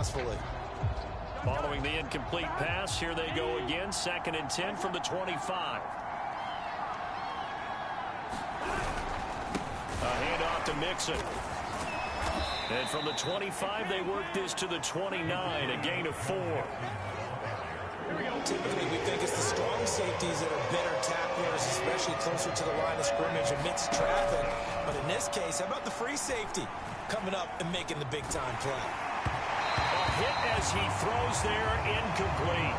successfully. Following the incomplete pass, here they go again. 2nd and 10 from the 25. A handoff to Mixon. And from the 25, they work this to the 29, a gain of 4. Typically, we think it's the strong safeties that are better tacklers, especially closer to the line of scrimmage amidst traffic. But in this case, how about the free safety coming up and making the big-time play? A hit as he throws there, incomplete.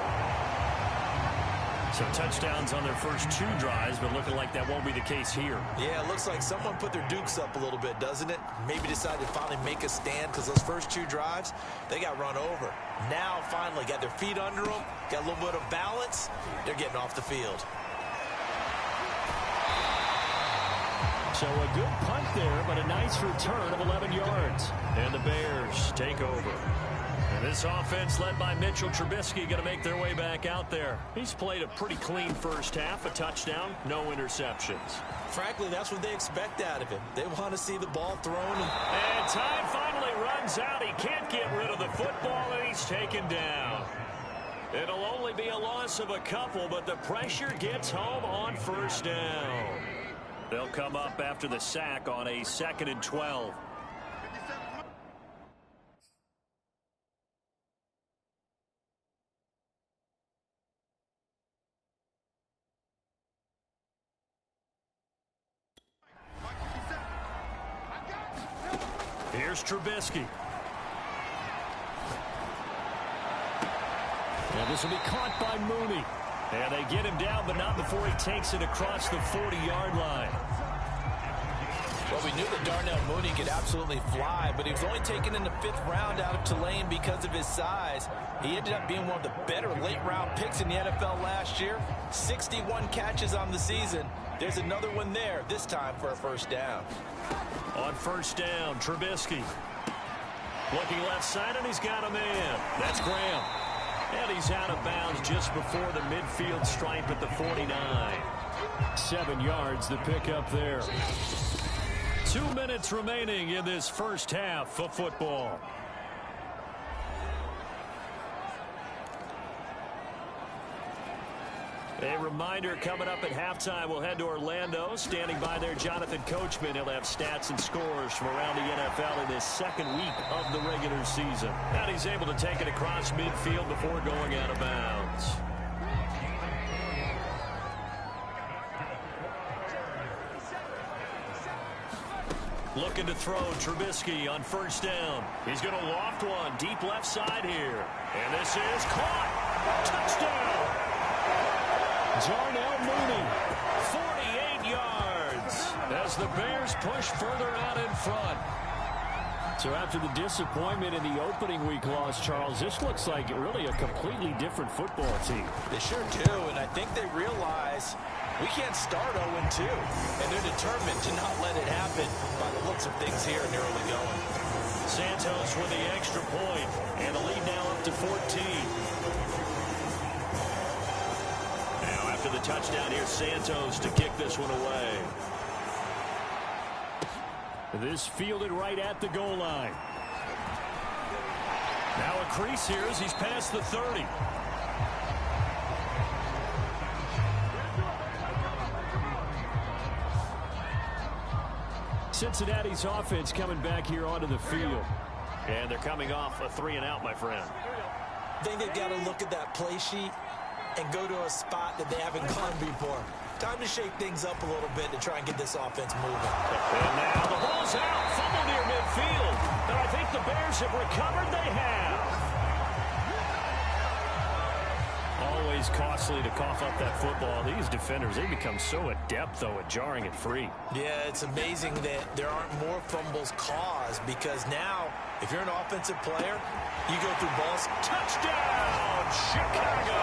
So touchdowns on their first 2 drives, but looking like that won't be the case here. Yeah, it looks like someone put their dukes up a little bit, doesn't it? Maybe decided to finally make a stand because those first 2 drives, they got run over. Now, finally, got their feet under them, got a little bit of balance. They're getting off the field. So a good punt there, but a nice return of 11 yards. And the Bears take over. And this offense led by Mitchell Trubisky going to make their way back out there. He's played a pretty clean first half, a touchdown, no interceptions. Frankly, that's what they expect out of him. They want to see the ball thrown. And time finally runs out. He can't get rid of the football, and he's taken down. It'll only be a loss of a couple, but the pressure gets home on first down. They'll come up after the sack on a 2nd and 12. Here's Trubisky. And this will be caught by Mooney. And they get him down, but not before he takes it across the 40-yard line. Well, we knew that Darnell Mooney could absolutely fly, but he was only taken in the 5th round out of Tulane because of his size. He ended up being one of the better late-round picks in the NFL last year. 61 catches on the season. There's another one there, this time for a first down. On first down, Trubisky. Looking left side, and he's got a man. That's Graham. And he's out of bounds just before the midfield stripe at the 49. 7 yards, the pickup there. 2 minutes remaining in this first half of football. A reminder, coming up at halftime, we'll head to Orlando. Standing by there, Jonathan Coachman. He'll have stats and scores from around the NFL in this 2nd week of the regular season. And he's able to take it across midfield before going out of bounds. Looking to throw, Trubisky on first down. He's going to loft one deep left side here. And this is caught. Touchdown. Darnell Mooney, 48 yards, as the Bears push further out in front. So after the disappointment in the opening week loss, Charles, this looks like really a completely different football team. They sure do, and I think they realize we can't start 0-2, and they're determined to not let it happen by the looks of things here in the early going. Santos with the extra point, and the lead now up to 14. After the touchdown, here's Santos to kick this one away. This fielded right at the goal line. Now a crease here as he's past the 30. Cincinnati's offense coming back here onto the field. And they're coming off a 3-and-out, my friend. I think they've got to look at that play sheet and go to a spot that they haven't gone before. Time to shake things up a little bit to try and get this offense moving. And now the ball's out, fumble near midfield. And I think the Bears have recovered. They have. Always costly to cough up that football. These defenders, they become so adept, though, at jarring it free. Yeah, it's amazing that there aren't more fumbles caused because now, if you're an offensive player, you go through balls. Touchdown, Chicago!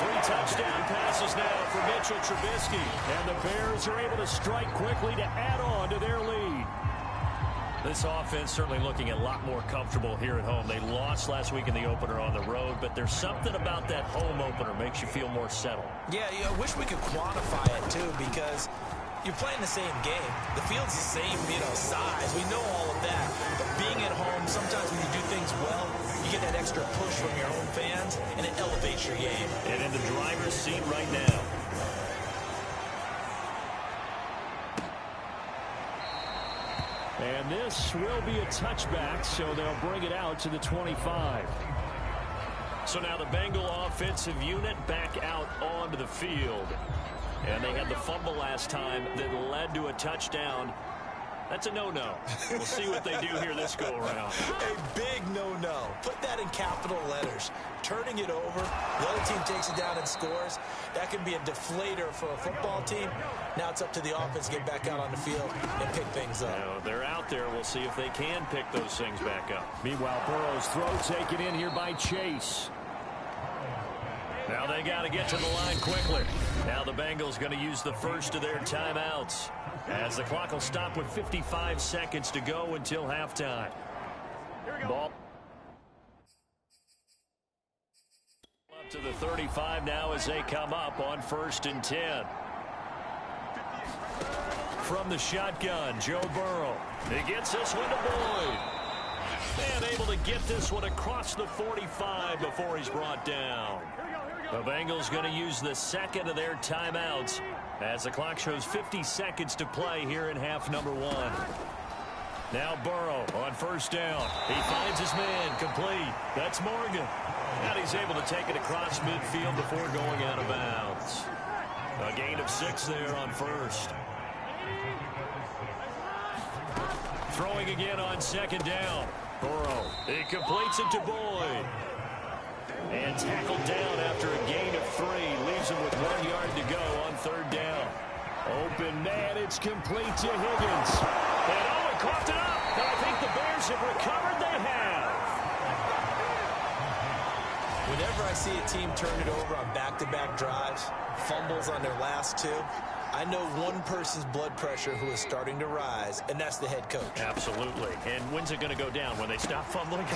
3 touchdown passes now for Mitchell Trubisky. And the Bears are able to strike quickly to add on to their lead. This offense certainly looking a lot more comfortable here at home. They lost last week in the opener on the road, but there's something about that home opener makes you feel more settled. Yeah, I wish we could quantify it, too, because you're playing the same game. The field's the same, size. We know all of that. But being at home, sometimes when you do things well, you get that extra push from your own fans, and it elevates your game. And in the driver's seat right now. And this will be a touchback, so they'll bring it out to the 25. So now the Bengal offensive unit back out onto the field. And they had the fumble last time that led to a touchdown. That's a no-no. We'll see what they do here this go-around. A big no-no. Put that in capital letters. Turning it over, the other team takes it down and scores. That can be a deflator for a football team. Now it's up to the offense to get back out on the field and pick things up. Now, they're out there. We'll see if they can pick those things back up. Meanwhile, Burrow's throw taken in here by Chase. Now they got to get to the line quickly. Now the Bengals going to use the first of their timeouts, as the clock will stop with 55 seconds to go until halftime. Ball up to the 35 now as they come up on 1st and 10. From the shotgun, Joe Burrow. He gets this one to Boyd. And able to get this one across the 45 before he's brought down. The Bengals going to use the second of their timeouts as the clock shows 50 seconds to play here in half number 1. Now Burrow on 1st down. He finds his man complete. That's Morgan. And he's able to take it across midfield before going out of bounds. A gain of 6 there on 1st. Throwing again on 2nd down. Burrow. He completes it to Boyd. And tackled down after a gain of 3. Leaves him with 1 yard to go on 3rd down. Open man, it's complete to Higgins. And Owen coughed it up. And I think the Bears have recovered. They have. Whenever I see a team turn it over on back-to-back drives, fumbles on their last 2, I know one person's blood pressure who is starting to rise, and that's the head coach. Absolutely. And when's it going to go down? When they stop fumbling?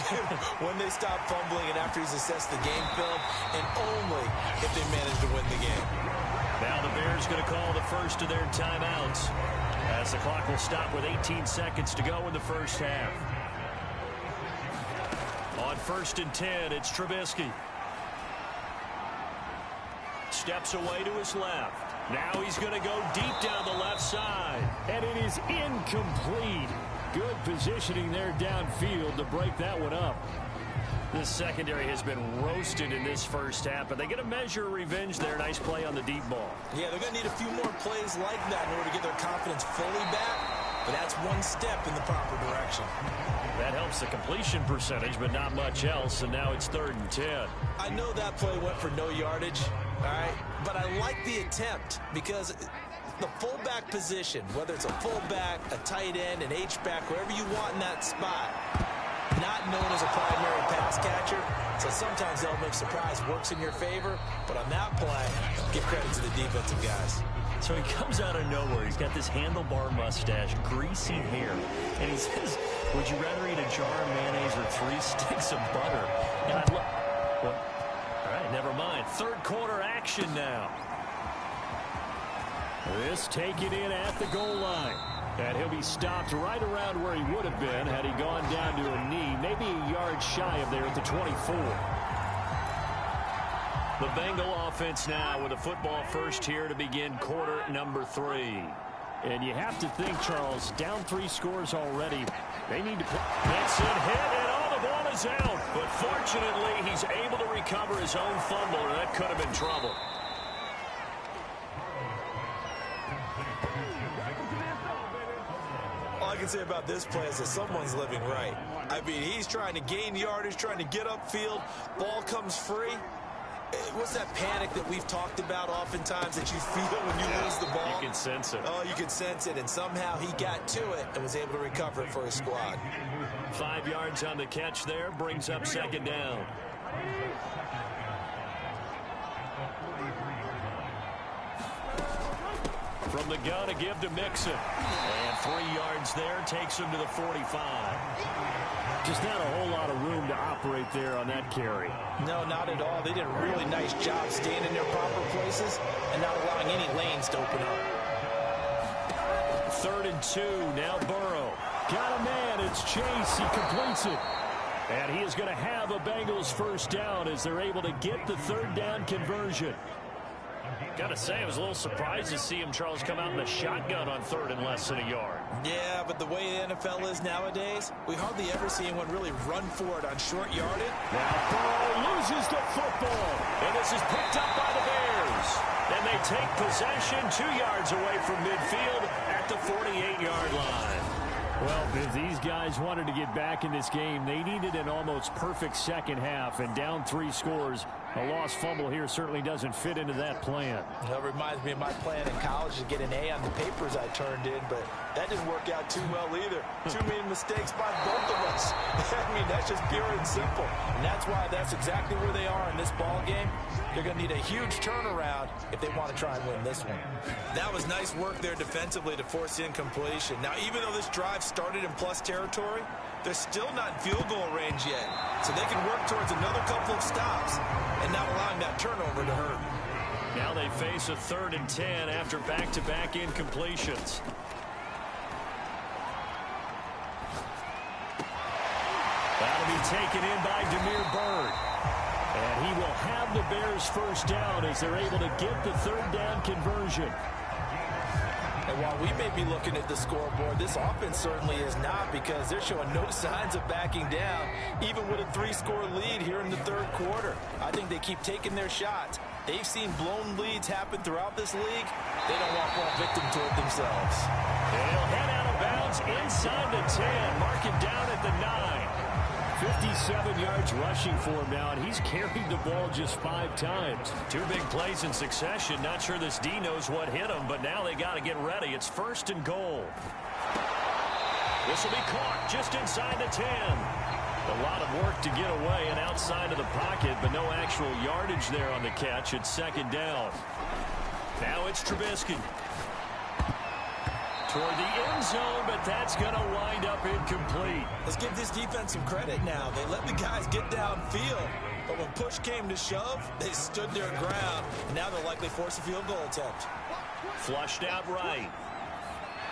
When they stop fumbling and after he's assessed the game film, and only if they manage to win the game. Now the Bears going to call the first of their timeouts, as the clock will stop with 18 seconds to go in the first half. On 1st and 10, it's Trubisky. Steps away to his left. Now he's going to go deep down the left side. And it is incomplete. Good positioning there downfield to break that one up. This secondary has been roasted in this first half, but they get a measure of revenge there. Nice play on the deep ball. Yeah, they're going to need a few more plays like that in order to get their confidence fully back. But that's one step in the proper direction. That helps the completion percentage, but not much else. And now it's 3rd and 10. I know that play went for no yardage, all right? But I like the attempt because the fullback position, whether it's a fullback, a tight end, an H-back, wherever you want in that spot, not known as a primary pass catcher. So sometimes the element of surprise works in your favor. But on that play, give credit to the defensive guys. So he comes out of nowhere. He's got this handlebar mustache, greasy hair. And he says, would you rather eat a jar of mayonnaise or 3 sticks of butter? And I love... Well, all right, never mind. 3rd quarter action now. This taken in at the goal line. And he'll be stopped right around where he would have been had he gone down to a knee, maybe a yard shy of there at the 24. The Bengal offense now with a football first here to begin quarter number 3. And you have to think, Charles, down 3 scores already. They need to put... Mixon hit, and all the ball is out. But fortunately, he's able to recover his own fumble, and that could have been trouble. All I can say about this play is that someone's living right. I mean, he's trying to gain yardage, trying to get upfield. Ball comes free. What's that panic that we've talked about oftentimes that you feel when you lose the ball? You can sense it. Oh, you can sense it, and somehow he got to it and was able to recover it for his squad. 5 yards on the catch there, brings up 2nd down. From the gun, a give to Mixon. And 3 yards there, takes him to the 45. Just not a whole lot of room to operate there on that carry. No, not at all. They did a really nice job staying in their proper places and not allowing any lanes to open up. 3rd and 2, now Burrow. Got a man. It's Chase. He completes it. And he is going to have a Bengals first down as they're able to get the third down conversion. Got to say, I was a little surprised to see him, Charles, come out in the shotgun on third and less than a yard. Yeah, but the way the NFL is nowadays, we hardly ever see anyone really run for it on short yardage. Now Burrow loses the football. And this is picked up by the Bears. And they take possession 2 yards away from midfield at the 48-yard line. Well, if these guys wanted to get back in this game, they needed an almost perfect second half, and down 3 scores. A lost fumble here certainly doesn't fit into that plan. It reminds me of my plan in college to get an A on the papers I turned in, but that didn't work out too well either. Too many mistakes by both of us. I mean, that's just pure and simple. And that's why that's exactly where they are in this ball game. They're going to need a huge turnaround if they want to try and win this one. That was nice work there defensively to force incompletion. Now, even though this drive started in plus territory, they're still not in field goal range yet. So they can work towards another couple of stops and not allowing that turnover to hurt. Now they face a 3rd and 10 after back-to-back incompletions. That'll be taken in by Damiere Byrd. And he will have the Bears first down as they're able to get the third down conversion. And while we may be looking at the scoreboard, this offense certainly is not, because they're showing no signs of backing down, even with a 3-score lead here in the third quarter. I think they keep taking their shots. They've seen blown leads happen throughout this league. They don't want to fall victim to it themselves. They'll head out of bounds inside the 10, mark it down at the 9. 57 yards rushing for him now, and he's carried the ball just 5 times. 2 big plays in succession. Not sure this D knows what hit him, but now they got to get ready. It's 1st and goal. This will be caught just inside the 10. A lot of work to get away and outside of the pocket, but no actual yardage there on the catch. It's 2nd down. Now it's Trubisky. Toward the end zone, but that's going to wind up incomplete. Let's give this defense some credit now. They let the guys get downfield, but when push came to shove, they stood their ground. And now they'll likely force a field goal attempt. Flushed out right.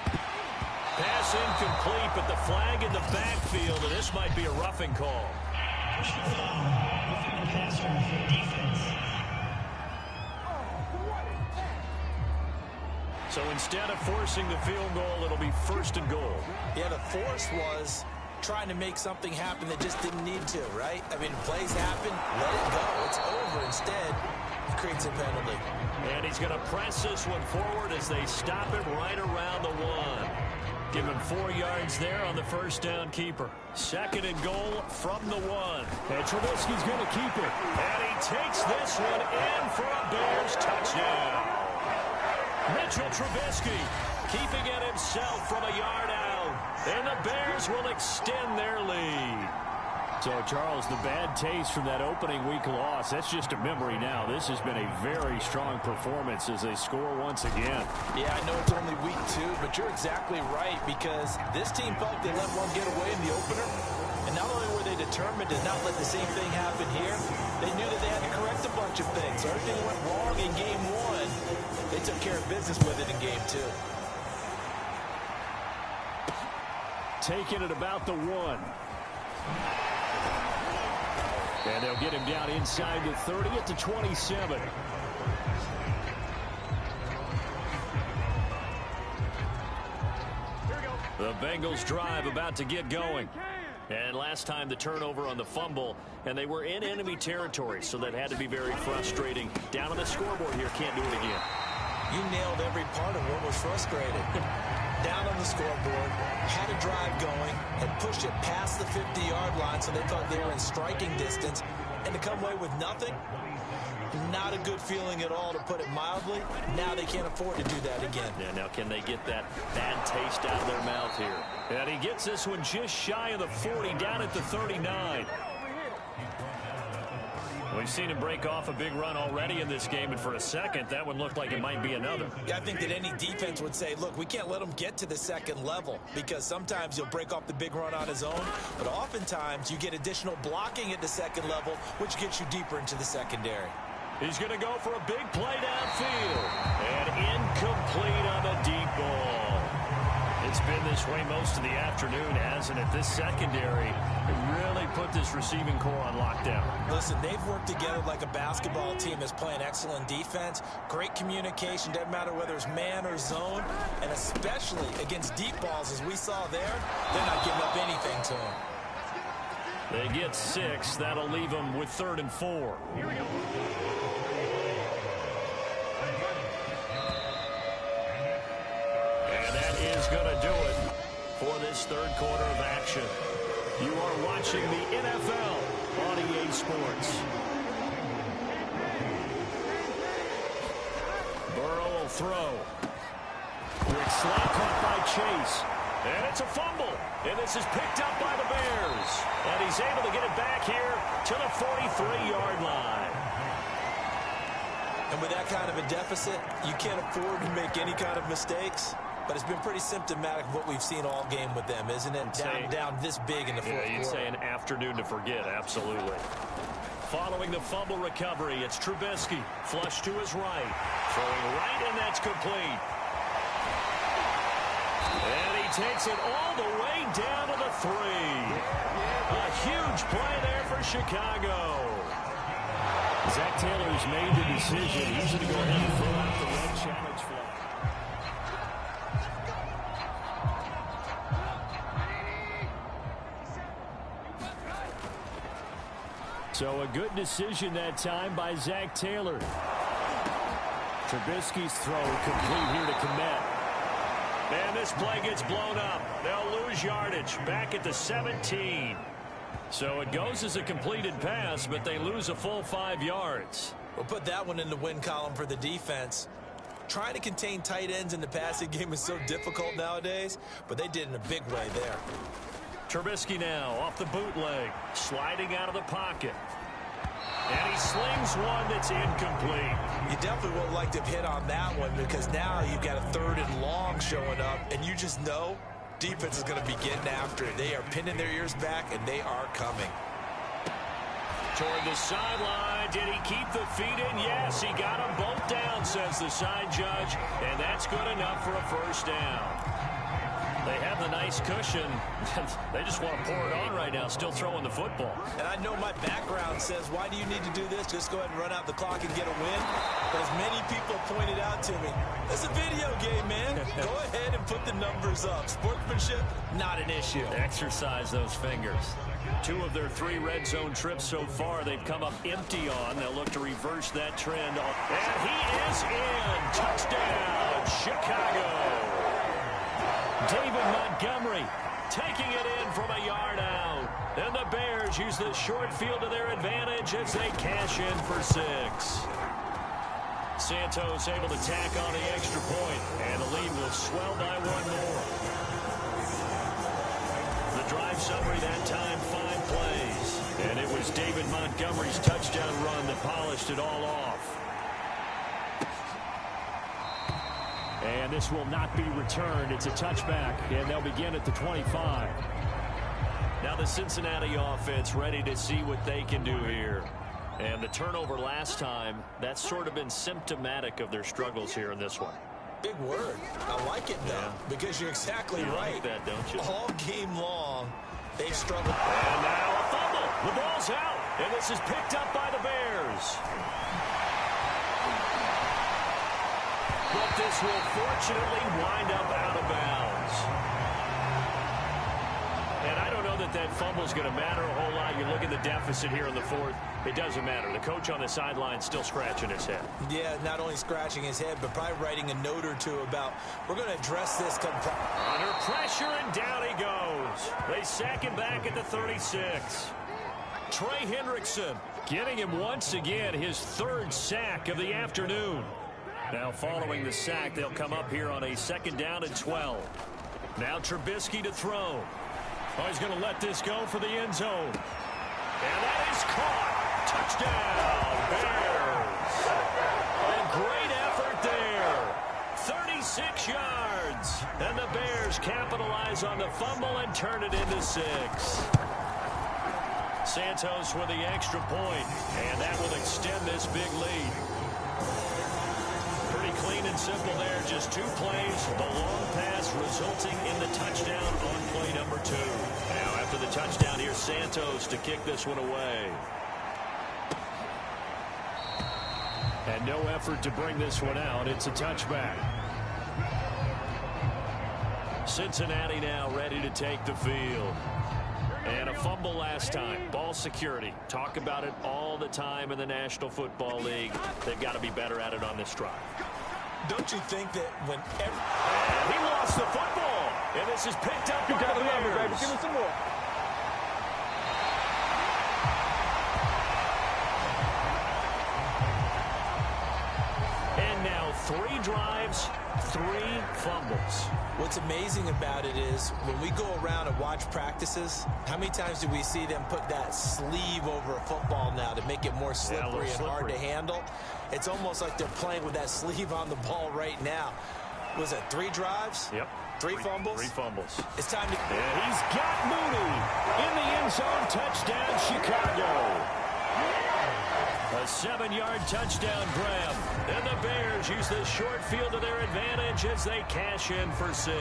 Pass incomplete, but the flag in the backfield, and this might be a roughing call. So instead of forcing the field goal, it'll be 1st and goal. Yeah, the force was trying to make something happen that just didn't need to, right? I mean, plays happen, let it go. It's over. Instead, he creates a penalty. And he's going to press this one forward as they stop it right around the 1. Give him 4 yards there on the first down keeper. 2nd and goal from the 1. And Trubisky's going to keep it. And he takes this one in for a Bears touchdown. Mitchell Trubisky keeping it himself from a yard out. And the Bears will extend their lead. So, Charles, the bad taste from that opening week loss, that's just a memory now. This has been a very strong performance as they score once again. Yeah, I know it's only week 2, but you're exactly right, because this team felt they let one get away in the opener. And not only were they determined to not let the same thing happen here, they knew that they had to correct a bunch of things. So everything went wrong in game 1. They took care of business with it in game 2. Taking it about the 1. And they'll get him down inside the 30 at the 27. The Bengals drive about to get going. And last time the turnover on the fumble, and they were in enemy territory, so that had to be very frustrating. Down on the scoreboard here, can't do it again. You nailed every part of what was frustrating. Down on the scoreboard, had a drive going, had pushed it past the 50-yard line, so they thought they were in striking distance, and to come away with nothing, not a good feeling at all, to put it mildly. Now they can't afford to do that again. Yeah, now can they get that bad taste out of their mouth here? And he gets this one just shy of the 40, down at the 39. We've seen him break off a big run already in this game, and for a second, that one looked like it might be another. Yeah, I think that any defense would say, look, we can't let him get to the second level, because sometimes he'll break off the big run on his own, but oftentimes you get additional blocking at the second level, which gets you deeper into the secondary. He's going to go for a big play downfield. And incomplete on the deep ball. It's been this way most of the afternoon, hasn't it? This secondary really put this receiving core on lockdown. Listen, they've worked together like a basketball team that's playing excellent defense. Great communication, doesn't matter whether it's man or zone. And especially against deep balls, as we saw there, they're not giving up anything to them. They get 6. That'll leave them with 3rd and 4. Here we go. And that is going to do it for this third quarter of action. You are watching the NFL on EA Sports. Burrow will throw. Quick slant caught by Chase. And it's a fumble. And this is picked up by the Bears. And he's able to get it back here to the 43-yard line. And with that kind of a deficit, you can't afford to make any kind of mistakes. But it's been pretty symptomatic of what we've seen all game with them, isn't it? Down this big in the fourth quarter. You'd say an afternoon to forget, absolutely. Following the fumble recovery, it's Trubisky. Flush to his right. Throwing right, and that's complete. And he takes it all the way down to the 3. A huge play there for Chicago. Zach Taylor's made the decision. He's going to go ahead and throw out the red challenge flag. So a good decision that time by Zach Taylor. Trubisky's throw complete here to Komet. And this play gets blown up. They'll lose yardage back at the 17. So it goes as a completed pass, but they lose a full 5 yards. We'll put that one in the win column for the defense. Trying to contain tight ends in the passing game is so difficult nowadays, but they did in a big way there. Trubisky now off the bootleg, sliding out of the pocket. And he slings one that's incomplete. You definitely would like to have hit on that one because now you've got a 3rd and long showing up, and you just know defense is going to be getting after it. They are pinning their ears back, and they are coming. Toward the sideline. Did he keep the feet in? Yes, he got them both down, says the side judge, and that's good enough for a first down. They have the nice cushion. They just want to pour it on right now, still throwing the football. And I know my background says, why do you need to do this? Just go ahead and run out the clock and get a win. But as many people pointed out to me, it's a video game, man. Go ahead and put the numbers up. Sportsmanship, not an issue. Exercise those fingers. 2 of their 3 red zone trips so far, they've come up empty on. They'll look to reverse that trend. And he is in. Touchdown, Chicago. David Montgomery taking it in from a yard out. And the Bears use the short field to their advantage as they cash in for 6. Santos able to tack on the extra point, and the lead will swell by 1 more. The drive summary that time, 5 plays. And it was David Montgomery's touchdown run that polished it all off. And this will not be returned. It's a touchback, and they'll begin at the 25. Now the Cincinnati offense ready to see what they can do here. And the turnover last time, that's sort of been symptomatic of their struggles here in this one. Big word. I like it, though, because you're exactly right. Like that, don't you? All game long, they've struggled. And now a fumble. The ball's out, and this is picked up by the Bears. But this will fortunately wind up out of bounds. And I don't know that that fumble is going to matter a whole lot. You look at the deficit here in the 4th. It doesn't matter. The coach on the sideline still scratching his head. Yeah, not only scratching his head, but probably writing a note or 2 about, we're going to address this. Under pressure, and down he goes. They sack him back at the 36. Trey Hendrickson getting him once again his 3rd sack of the afternoon. Now following the sack, they'll come up here on a 2nd down and 12. Now Trubisky to throw. Oh, he's going to let this go for the end zone. And that is caught. Touchdown, Bears. A great effort there. 36 yards. And the Bears capitalize on the fumble and turn it into 6. Santos with the extra point, and that will extend this big lead. Pretty clean and and simple there. Just 2 plays. The long pass resulting in the touchdown on play number 2. Now after the touchdown, here's Santos to kick this one away. And no effort to bring this one out. It's a touchback. Cincinnati now ready to take the field. And a fumble last time. Ball security. Talk about it all the time in the National Football League. They've got to be better at it on this drive. Don't you think that whenever... And he lost the football. And this is picked up by the Bears. Give him some more. And now 3 drives, 3 fumbles. What's amazing about it is when we go around and watch practices, how many times do we see them put that sleeve over a football now to make it more slippery and hard to handle? It's almost like they're playing with that sleeve on the ball right now. Was it 3 drives? Yep. 3 fumbles? 3 fumbles. It's time to... And he's got Mooney in the end zone. Touchdown, Chicago. A 7-yard touchdown grab. And the Bears use this short field to their advantage as they cash in for 6.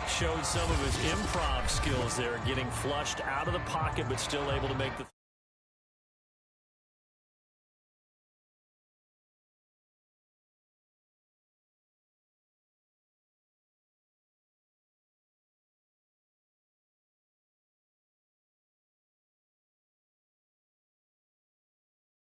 Showed some of his improv skills there, getting flushed out of the pocket but still able to make the